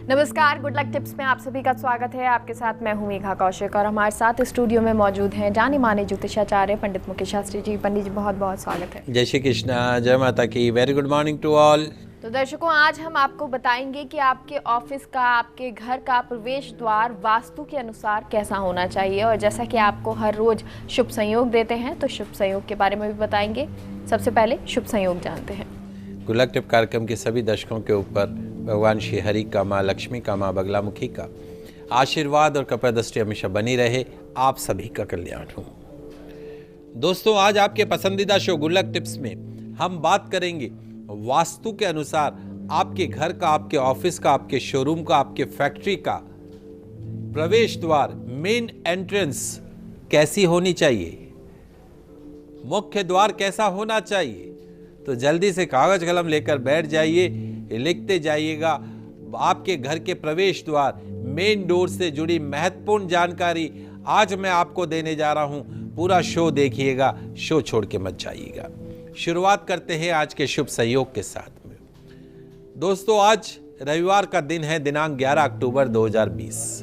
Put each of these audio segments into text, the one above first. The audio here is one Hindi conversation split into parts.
नमस्कार, गुड लक टिप्स में आप सभी का स्वागत है। आपके साथ मैं हूं मेघा कौशिक और हमारे साथ स्टूडियो में मौजूद हैं जाने माने ज्योतिषाचार्य पंडित मुकेश शास्त्री जी। पंडित जी बहुत बहुत स्वागत है। जय श्री कृष्णा, जय माता की। Very good morning to all. तो दर्शकों, आज हम आपको बताएंगे कि आपके ऑफिस का, आपके घर का प्रवेश द्वार वास्तु के अनुसार कैसा होना चाहिए। और जैसा कि आपको हर रोज शुभ संयोग देते हैं, तो शुभ संयोग के बारे में भी बताएंगे। सबसे पहले शुभ संयोग जानते हैं। गुड लक टिप कार्यक्रम के सभी दर्शकों के ऊपर भगवान श्री हरि का, माँ लक्ष्मी का, माँ बगलामुखी का आशीर्वाद और कृपा दृष्टि हमेशा बनी रहे। आप सभी का कल्याण हो। दोस्तों, आज आपके पसंदीदा शो गुड लक टिप्स में हम बात करेंगे वास्तु के अनुसार आपके घर का, आपके ऑफिस का, आपके शोरूम का, आपके फैक्ट्री का प्रवेश द्वार, मेन एंट्रेंस कैसी होनी चाहिए, मुख्य द्वार कैसा होना चाहिए। तो जल्दी से कागज कलम लेकर बैठ जाइए, लिखते जाइएगा। आपके घर के प्रवेश द्वार, मेन डोर से जुड़ी महत्वपूर्ण जानकारी आज मैं आपको देने जा रहा हूं। पूरा शो देखिएगा, शो छोड़ के मत जाइएगा। शुरुआत करते हैं आज के शुभ संयोग के साथ में। दोस्तों, आज रविवार का दिन है, दिनांक 11 अक्टूबर 2020।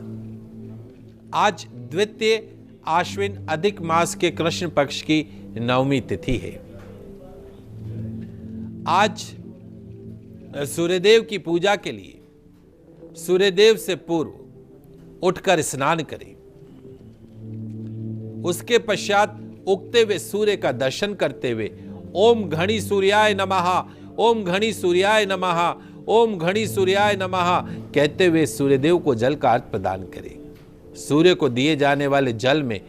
आज द्वितीय आश्विन अधिक मास के कृष्ण पक्ष की नवमी तिथि है। आज सूर्यदेव की पूजा के लिए सूर्यदेव से पूर्व उठकर स्नान करें। उसके पश्चात उगते हुए सूर्य का दर्शन करते हुए ओम घणी सूर्याय नमः, ओम घणी सूर्याय नमः, ओम घणी सूर्याय नमः कहते हुए सूर्यदेव को जल का अर्घ प्रदान करें। सूर्य को दिए जाने वाले जल में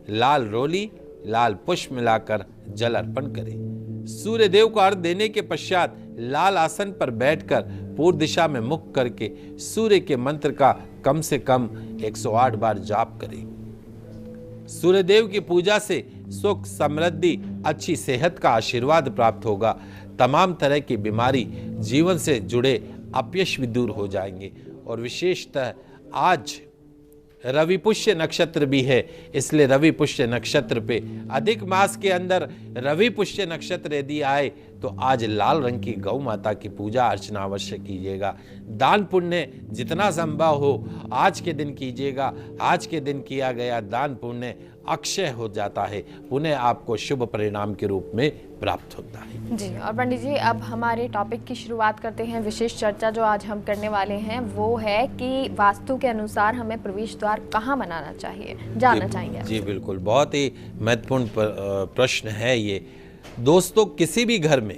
लाल रोली, लाल पुष्प मिलाकर जल अर्पण करें। सूर्यदेव को अर्घ देने के पश्चात लाल आसन पर बैठकर पूर्व दिशा में मुख करके सूर्य के मंत्र का कम से कम 108 बार जाप करें। सूर्यदेव की पूजा से सुख, समृद्धि, अच्छी सेहत का आशीर्वाद प्राप्त होगा। तमाम तरह की बीमारी, जीवन से जुड़े अपयश भी दूर हो जाएंगे। और विशेषतः आज रवि पुष्य नक्षत्र भी है, इसलिए रवि पुष्य नक्षत्र पे अधिक मास के अंदर रवि पुष्य नक्षत्र यदि आए तो आज लाल रंग की गौ माता की पूजा अर्चना अवश्य कीजिएगा। दान पुण्य जितना संभव हो आज के दिन कीजिएगा। आज के दिन किया गया दान पुण्य अक्षय हो जाता है, पुण्य आपको शुभ परिणाम के रूप में प्राप्त होता है। जी, और पंडित जी अब हमारे टॉपिक की शुरुआत करते हैं। विशेष चर्चा जो आज हम करने वाले हैं वो है कि वास्तु के अनुसार हमें प्रवेश द्वार कहाँ बनाना चाहिए, जानना चाहेंगे। जी बिल्कुल, बहुत ही महत्वपूर्ण प्रश्न है ये। दोस्तों, किसी भी घर में,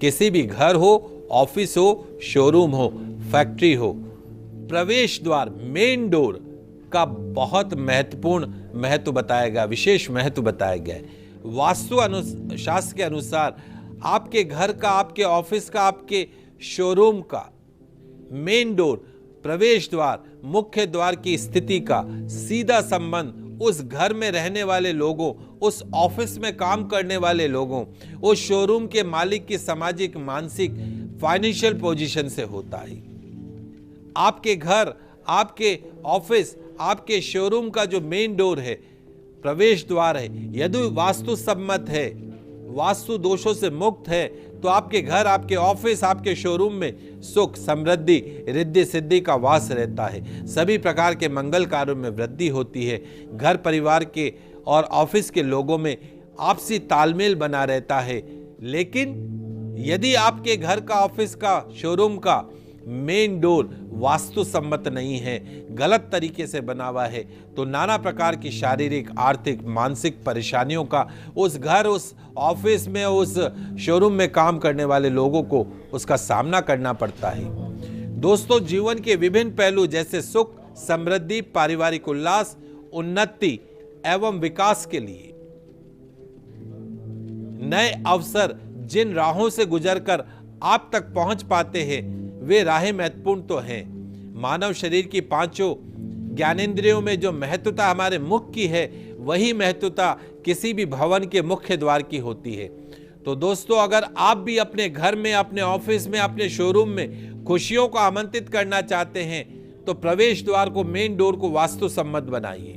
किसी भी घर हो, ऑफिस हो, शोरूम हो, फैक्ट्री हो, प्रवेश द्वार, मेन डोर का बहुत महत्वपूर्ण महत्व बताया गया, विशेष महत्व बताया गया है। वास्तु शास्त्र के अनुसार आपके घर का, आपके ऑफिस का, आपके शोरूम का मेन डोर, प्रवेश द्वार, मुख्य द्वार की स्थिति का सीधा संबंध उस घर में रहने वाले लोगों, उस ऑफिस में काम करने वाले लोगों, उस शोरूम के मालिक की सामाजिक, मानसिक, फाइनेंशियल पोजीशन से होता है। आपके घर, आपके ऑफिस, आपके शोरूम का जो मेन डोर है, प्रवेश द्वार है, यदि वास्तु सम्मत है, वास्तु दोषों से मुक्त है, तो आपके घर, आपके ऑफिस, आपके शोरूम में सुख, समृद्धि, रिद्धि सिद्धि का वास रहता है। सभी प्रकार के मंगल कार्यों में वृद्धि होती है। घर परिवार के और ऑफिस के लोगों में आपसी तालमेल बना रहता है। लेकिन यदि आपके घर का, ऑफिस का, शोरूम का मेन डोर वास्तु सम्मत नहीं है, गलत तरीके से बना हुआ है, तो नाना प्रकार की शारीरिक, आर्थिक, मानसिक परेशानियों का उस घर, उस ऑफिस में, उस शोरूम में काम करने वाले लोगों को उसका सामना करना पड़ता है। दोस्तों, जीवन के विभिन्न पहलू जैसे सुख, समृद्धि, पारिवारिक उल्लास, उन्नति एवं विकास के लिए नए अवसर जिन राहों से गुजरकर आप तक पहुंच पाते हैं, वे राहें महत्वपूर्ण तो हैं। मानव शरीर की पांचों ज्ञानेंद्रियों में जो महत्वता हमारे मुख की है, वही महत्वता किसी भी भवन के मुख्य द्वार की होती है। तो दोस्तों, अगर आप भी अपने घर में, अपने ऑफिस में, अपने शोरूम में खुशियों को आमंत्रित करना चाहते हैं, तो प्रवेश द्वार को, मेन डोर को वास्तु सम्मत बनाइए।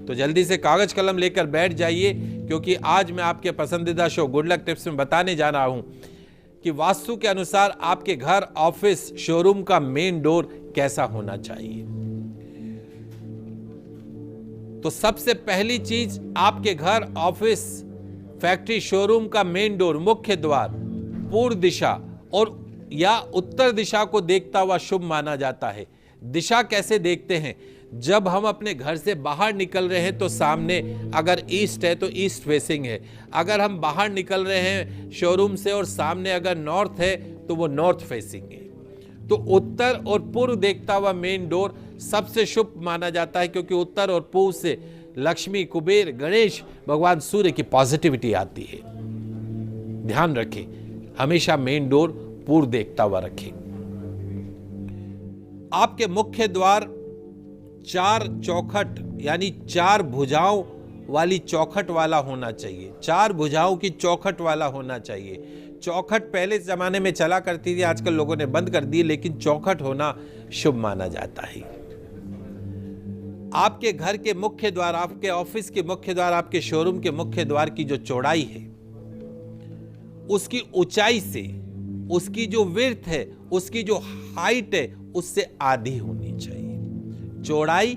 तो जल्दी से कागज कलम लेकर बैठ जाइए, क्योंकि आज मैं आपके पसंदीदा शो गुड लक टिप्स में बताने जा रहा हूं कि वास्तु के अनुसार आपके घर, ऑफिस, शोरूम का मेन डोर कैसा होना चाहिए। तो सबसे पहली चीज, आपके घर, ऑफिस, फैक्ट्री, शोरूम का मेन डोर, मुख्य द्वार पूर्व दिशा और या उत्तर दिशा को देखता हुआ शुभ माना जाता है। दिशा कैसे देखते हैं? जब हम अपने घर से बाहर निकल रहे हैं तो सामने अगर ईस्ट है तो ईस्ट फेसिंग है, अगर हम बाहर निकल रहे हैं शोरूम से और सामने अगर नॉर्थ है तो वो नॉर्थ फेसिंग है। तो उत्तर और पूर्व देखता हुआ मेन डोर सबसे शुभ माना जाता है, क्योंकि उत्तर और पूर्व से लक्ष्मी, कुबेर, गणेश, भगवान सूर्य की पॉजिटिविटी आती है। ध्यान रखें, हमेशा मेन डोर पूर्व देखता हुआ रखें। आपके मुख्य द्वार 4 चौखट यानी 4 भुजाओं वाली चौखट वाला होना चाहिए। 4 भुजाओं की चौखट वाला होना चाहिए। चौखट पहले जमाने में चला करती थी, आजकल लोगों ने बंद कर दी, लेकिन चौखट होना शुभ माना जाता है। आपके घर के मुख्य द्वार, आपके ऑफिस के मुख्य द्वार, आपके शोरूम के मुख्य द्वार की जो चौड़ाई है, उसकी ऊंचाई से, उसकी जो विड्थ है, उसकी जो हाइट है, उससे आधी होनी चाहिए। चौड़ाई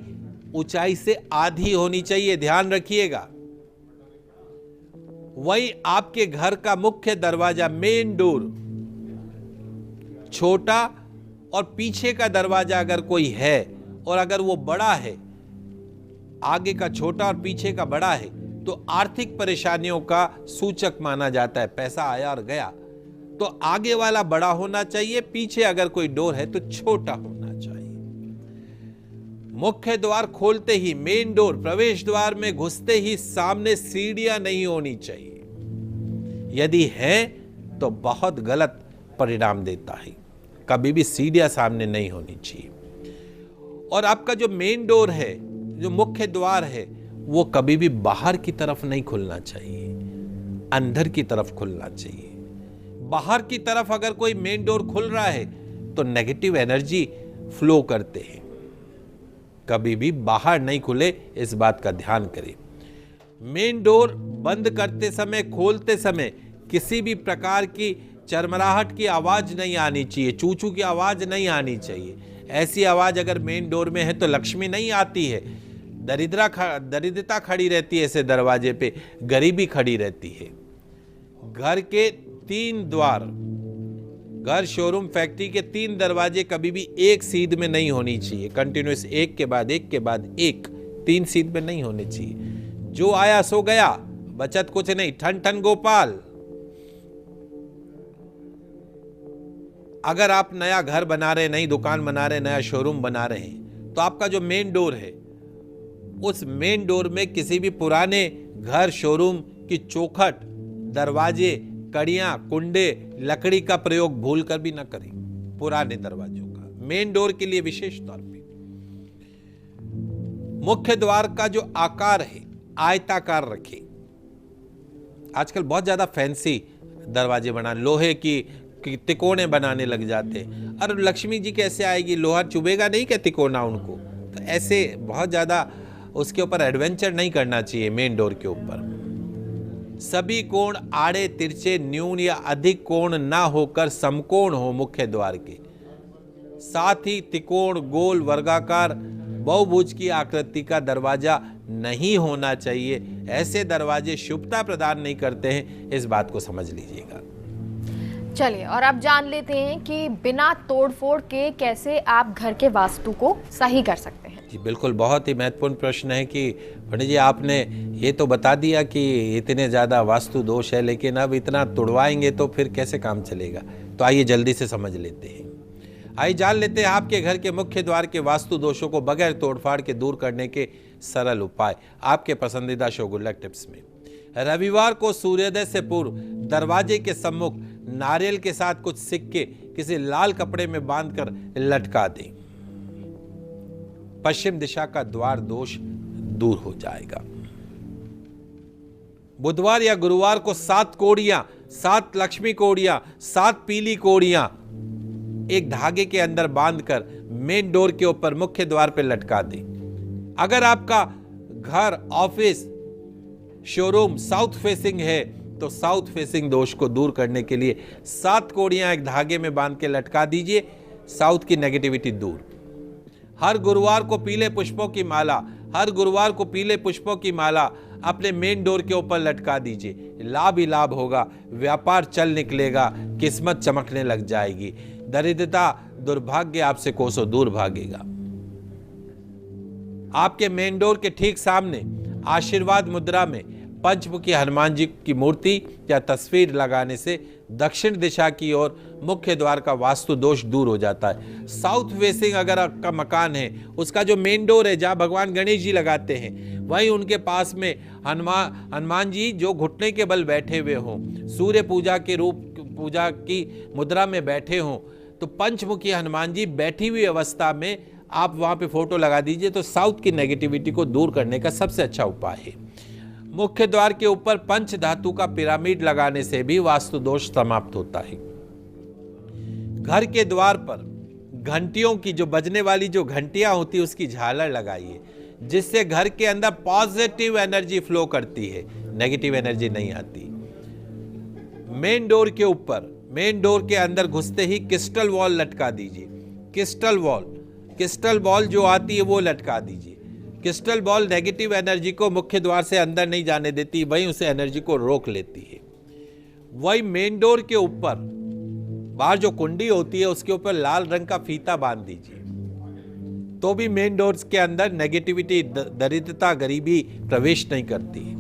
ऊंचाई से आधी होनी चाहिए, ध्यान रखिएगा। वही आपके घर का मुख्य दरवाजा, मेन डोर, छोटा और पीछे का दरवाजा अगर कोई है और अगर वो बड़ा है, आगे का छोटा और पीछे का बड़ा है, तो आर्थिक परेशानियों का सूचक माना जाता है। पैसा आया और गया, तो आगे वाला बड़ा होना चाहिए, पीछे अगर कोई डोर है तो छोटा होना चाहिए। मुख्य द्वार खोलते ही, मेन डोर, प्रवेश द्वार में घुसते ही सामने सीढ़ियां नहीं होनी चाहिए। यदि है तो बहुत गलत परिणाम देता है। कभी भी सीढ़ियां सामने नहीं होनी चाहिए। और आपका जो मेन डोर है, जो मुख्य द्वार है, वो कभी भी बाहर की तरफ नहीं खुलना चाहिए, अंदर की तरफ खुलना चाहिए। बाहर की तरफ अगर कोई मेन डोर खुल रहा है तो नेगेटिव एनर्जी फ्लो करते हैं। कभी भी बाहर नहीं खुले, इस बात का ध्यान करें। मेन डोर बंद करते समय, खोलते समय किसी भी प्रकार की चरमराहट की आवाज नहीं आनी चाहिए, चूचू की आवाज नहीं आनी चाहिए। ऐसी आवाज अगर मेन डोर में है तो लक्ष्मी नहीं आती है, दरिद्रता खड़ी रहती है, ऐसे दरवाजे पे गरीबी खड़ी रहती है। घर के 3 द्वार, घर, शोरूम, फैक्ट्री के 3 दरवाजे कभी भी एक सीध में नहीं होनी चाहिए। कंटिन्यूस एक के बाद एक के बाद एक, 3 सीध में नहीं होने चाहिए। जो आया सो गया, बचत कुछ नहीं, ठन ठन गोपाल। अगर आप नया घर बना रहे, नई दुकान बना रहे, नया शोरूम बना रहे हैं, तो आपका जो मेन डोर है, उस मेन डोर में किसी भी पुराने घर, शोरूम की चौखट, दरवाजे, कड़ियां, कुंडे, लकड़ी का प्रयोग भूल कर भी ना करें। पुराने दरवाजों का, मेन डोर के लिए विशेष तौर पे। मुख्य द्वार का जो आकार है, आयताकार रखें। आजकल बहुत ज्यादा फैंसी दरवाजे बना, लोहे की तिकोने बनाने लग जाते हैं। अरे लक्ष्मी जी कैसे आएगी, लोहा चुभेगा नहीं क्या तिकोना उनको? तो ऐसे बहुत ज्यादा उसके ऊपर एडवेंचर नहीं करना चाहिए। मेन डोर के ऊपर सभी कोण आड़े तिरछे, न्यून या अधिक कोण ना होकर समकोण हो मुख्य द्वार के। साथ ही त्रिकोण, गोल, वर्गाकार, बहुभुज की आकृति का दरवाजा नहीं होना चाहिए। ऐसे दरवाजे शुभता प्रदान नहीं करते हैं, इस बात को समझ लीजिएगा। चलिए, और अब जान लेते हैं कि बिना तोड़फोड़ के कैसे आप घर के वास्तु को सही कर सकते हैं। जी बिल्कुल, बहुत ही महत्वपूर्ण प्रश्न है कि पंडित जी आपने ये तो बता दिया कि इतने ज़्यादा वास्तु दोष है, लेकिन अब इतना तोड़वाएंगे तो फिर कैसे काम चलेगा। तो आइए जल्दी से समझ लेते हैं। आइए जान लेते हैं आपके घर के मुख्य द्वार के वास्तु दोषों को बगैर तोड़फाड़ के दूर करने के सरल उपाय आपके पसंदीदा शो गुड लक टिप्स में। रविवार को सूर्योदय से पूर्व दरवाजे के सम्मुख नारियल के साथ कुछ सिक्के किसी लाल कपड़े में बांधकर लटका दें। पश्चिम दिशा का द्वार दोष दूर हो जाएगा। बुधवार या गुरुवार को 7 कोड़ियां, 7 लक्ष्मी कोड़ियां, 7 पीली कोड़ियां एक धागे के अंदर बांधकर मेन डोर के ऊपर मुख्य द्वार पर लटका दें। अगर आपका घर, ऑफिस, शोरूम साउथ फेसिंग है तो साउथ फेसिंग दोष को दूर करने के लिए 7 कोड़ियां एक धागे में बांध के लटका दीजिए, साउथ की नेगेटिविटी दूर। हर गुरुवार को पीले पुष्पों की माला, हर गुरुवार को पीले पुष्पों की माला अपने मेन डोर के ऊपर लटका दीजिए। लाभ ही लाभ होगा, व्यापार चल निकलेगा, किस्मत चमकने लग जाएगी, दरिद्रता दुर्भाग्य आपसे कोसों दूर भागेगा। आपके मेन डोर के ठीक सामने आशीर्वाद मुद्रा में पंचमुखी हनुमान जी की मूर्ति या तस्वीर लगाने से दक्षिण दिशा की ओर मुख्य द्वार का वास्तु दोष दूर हो जाता है। साउथ फेसिंग अगर आपका मकान है, उसका जो मेन डोर है जहां भगवान गणेश जी लगाते हैं, वहीं उनके पास में हनुमान जी जो घुटने के बल बैठे हुए हों, सूर्य पूजा के रूप पूजा की मुद्रा में बैठे हों, तो पंचमुखी हनुमान जी बैठी हुई अवस्था में आप वहां पे फोटो लगा दीजिए, तो साउथ की नेगेटिविटी को दूर करने का सबसे अच्छा उपाय है। मुख्य द्वार के ऊपर पंच धातु का पिरामिड लगाने से भी वास्तु दोष समाप्त होता है। घर के द्वार पर घंटियों की जो बजने वाली जो घंटियां होती है उसकी झालर लगाइए, जिससे घर के अंदर पॉजिटिव एनर्जी फ्लो करती है, नेगेटिव एनर्जी नहीं आती। मेन डोर के ऊपर, मेन डोर के अंदर घुसते ही क्रिस्टल वॉल लटका दीजिए। क्रिस्टल बॉल जो आती है वो लटका दीजिए। क्रिस्टल बॉल नेगेटिव एनर्जी को मुख्य द्वार से अंदर नहीं जाने देती, वहीं उसे एनर्जी को रोक लेती है। वही मेन डोर के ऊपर बाहर जो कुंडी होती है उसके ऊपर लाल रंग का फीता बांध दीजिए, तो भी मेन डोर के अंदर नेगेटिविटी, दरिद्रता, गरीबी प्रवेश नहीं करती है।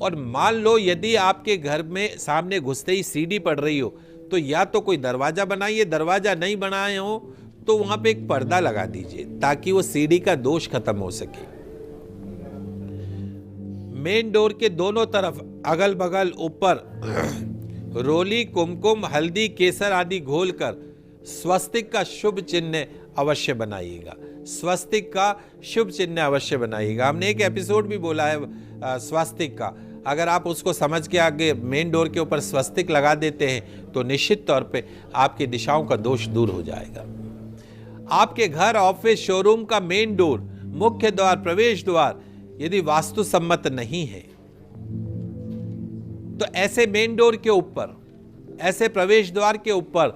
और मान लो यदि आपके घर में सामने घुसते ही सीढ़ी पड़ रही हो, तो या तो कोई दरवाजा बनाइए, दरवाजा नहीं बनाए हो तो वहां पे एक पर्दा लगा दीजिए ताकि वो सीढ़ी का दोष खत्म हो सके। मेन डोर के दोनों तरफ अगल बगल ऊपर रोली, कुमकुम, हल्दी, केसर आदि घोलकर स्वस्तिक का शुभ चिन्ह अवश्य बनाइएगा। स्वस्तिक का शुभ चिन्ह अवश्य बनाइएगा। हमने एक एपिसोड भी बोला है स्वस्तिक का, अगर आप उसको समझ के आगे मेन डोर के ऊपर स्वस्तिक लगा देते हैं तो निश्चित तौर पे आपकी दिशाओं का दोष दूर हो जाएगा। आपके घर, ऑफिस, शोरूम का मेन डोर, मुख्य द्वार, प्रवेश द्वार यदि वास्तु सम्मत नहीं है तो ऐसे मेन डोर के ऊपर, ऐसे प्रवेश द्वार के ऊपर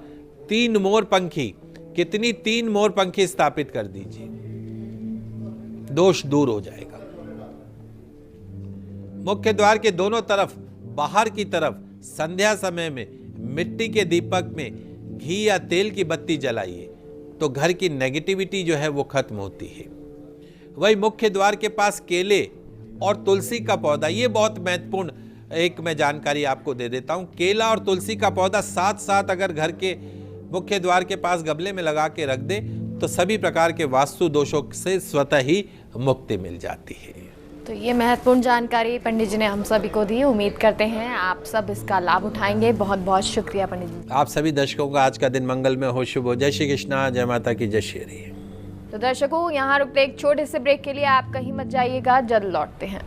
3 मोर पंखी, कितनी 3 मोर पंखी स्थापित कर दीजिए, दोष दूर हो जाएगा। मुख्य द्वार के दोनों तरफ बाहर की तरफ संध्या समय में मिट्टी के दीपक में घी या तेल की बत्ती जलाइए, तो घर की नेगेटिविटी जो है वो खत्म होती है। वही मुख्य द्वार के पास केले और तुलसी का पौधा, ये बहुत महत्वपूर्ण एक मैं जानकारी आपको दे देता हूं। केला और तुलसी का पौधा साथ साथ अगर घर के मुख्य द्वार के पास गमले में लगा के रख दे तो सभी प्रकार के वास्तु दोषों से स्वतः ही मुक्ति मिल जाती है। तो ये महत्वपूर्ण जानकारी पंडित जी ने हम सभी को दी। उम्मीद करते हैं आप सब इसका लाभ उठाएंगे। बहुत बहुत शुक्रिया पंडित जी। आप सभी दर्शकों का आज का दिन मंगलमय हो, शुभ हो। जय श्री कृष्णा, जय माता की, जय श्री हरि। तो दर्शकों, यहाँ रुकते एक छोटे से ब्रेक के लिए आप कहीं मत जाइएगा, जल्द लौटते हैं।